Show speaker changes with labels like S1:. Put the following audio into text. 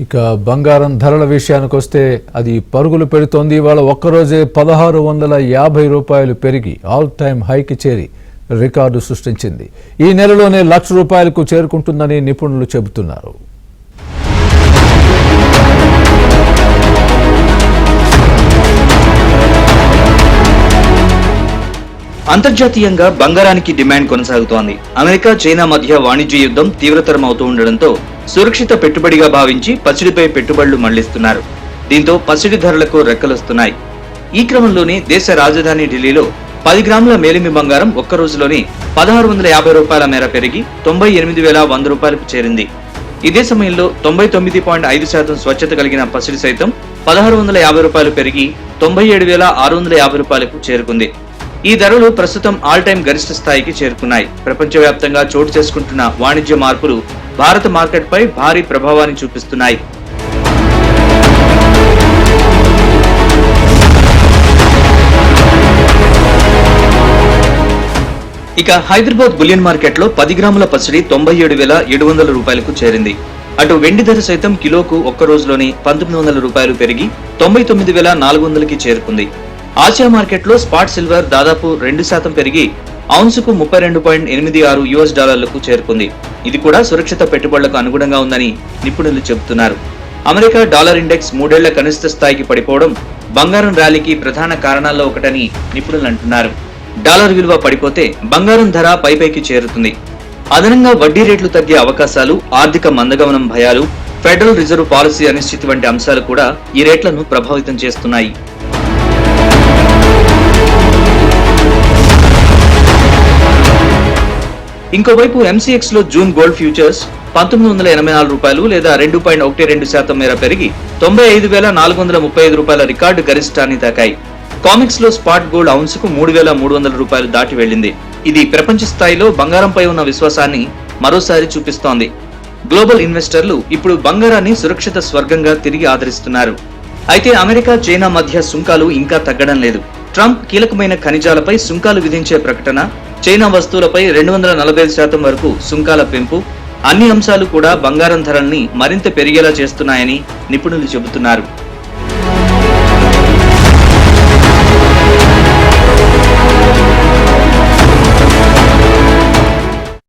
S1: ఇక బంగారం ధరల విషయానికి వస్తే అది పరుగులు పెడుతోంది. ఇవాళ ఒక్కరోజే 1650 రూపాయలు పెరిగి ఆల్ టైమ్ హైకి చేరి రికార్డు సృష్టించింది. ఈ నెలలోనే ₹1,00,000 చేరుకుంటుందని నిపుణులు చెబుతున్నారు.
S2: అంతర్జాతీయంగా బంగారానికి డిమాండ్ కొనసాగుతోంది. అమెరికా, చైనా మధ్య వాణిజ్య యుద్ధం తీవ్రతరం అవుతూ ఉండడంతో సురక్షిత పెట్టుబడిగా భావించి పసిడిపై పెట్టుబడులు మళ్లిస్తున్నారు. దీంతో పసిడి ధరలకు రెక్కలొస్తున్నాయి. ఈ క్రమంలోనే దేశ రాజధాని ఢిల్లీలో 10 గ్రాముల మేలిమి బంగారం ఒక్క రోజులోనే ₹1,650 మేర పెరిగి ₹98,100 చేరింది. ఇదే సమయంలో 99.5% స్వచ్ఛత కలిగిన పసిడి సైతం ₹1,650 పెరిగి ₹97,650 చేరుకుంది. ఈ ధరలు ప్రస్తుతం ఆల్ టైమ్ గరిష్ట స్థాయికి చేరుకున్నాయి. ప్రపంచవ్యాప్తంగా చోటు చేసుకుంటున్న వాణిజ్య మార్పులు భారత మార్కెట్ పై భారీ ప్రభావాన్ని చూపిస్తున్నాయి. ఇక హైదరాబాద్ బులియన్ మార్కెట్ లో 10 గ్రాముల పసిడి ₹97,700 చేరింది. అటు వెండి ధర సైతం కిలోకు ఒక్క రోజులోనే ₹1,900 పెరిగి ₹99,400 చేరుకుంది. ఆసియా మార్కెట్ లో స్పాట్ సిల్వర్ దాదాపు 2% పెరిగి ఔన్సుకు $32.86 చేరుకుంది. ఇది కూడా సురక్షిత పెట్టుబడులకు అనుగుణంగా ఉందని నిపుణులు చెబుతున్నారు. అమెరికా డాలర్ ఇండెక్స్ 3 ఏళ్ల కనిష్ట స్థాయికి పడిపోవడం బంగారం ర్యాలీకి ప్రధాన కారణాల్లో ఒకటని నిపుణులు అంటున్నారు. డాలర్ విలువ పడిపోతే బంగారం ధర పైపైకి చేరుతుంది. అదనంగా వడ్డీ రేట్లు తగ్గే అవకాశాలు, ఆర్థిక మందగమనం భయాలు, ఫెడరల్ రిజర్వ్ పాలసీ అనిశ్చితి వంటి అంశాలు కూడా ఈ రేట్లను ప్రభావితం చేస్తున్నాయి. ఇంకోవైపు MCX లో జూన్ గోల్డ్ ఫ్యూచర్స్ ₹1,984 లేదా 2.12% మేర పెరిగి ₹95,435 రికార్డు గరిష్టాన్ని తాకాయి. కామిక్స్ లో స్పాట్ గోల్డ్ ఔన్సుకు ₹3,300 దాటి వెళ్లింది. ఇది ప్రపంచ స్థాయిలో బంగారంపై ఉన్న విశ్వాసాన్ని మరోసారి చూపిస్తోంది. గ్లోబల్ ఇన్వెస్టర్లు ఇప్పుడు బంగారాన్ని సురక్షిత స్వర్గంగా తిరిగి ఆదరిస్తున్నారు. అయితే అమెరికా, చైనా మధ్య సుంకాలు ఇంకా తగ్గడం లేదు. ట్రంప్ కీలకమైన ఖనిజాలపై సుంకాలు విధించే ప్రకటన, చైనా వస్తువులపై 245% వరకు సుంకాల పెంపు, అన్ని అంశాలు కూడా బంగారం ధరల్ని మరింత పెరిగేలా చేస్తున్నాయని నిపుణులు చెబుతున్నారు.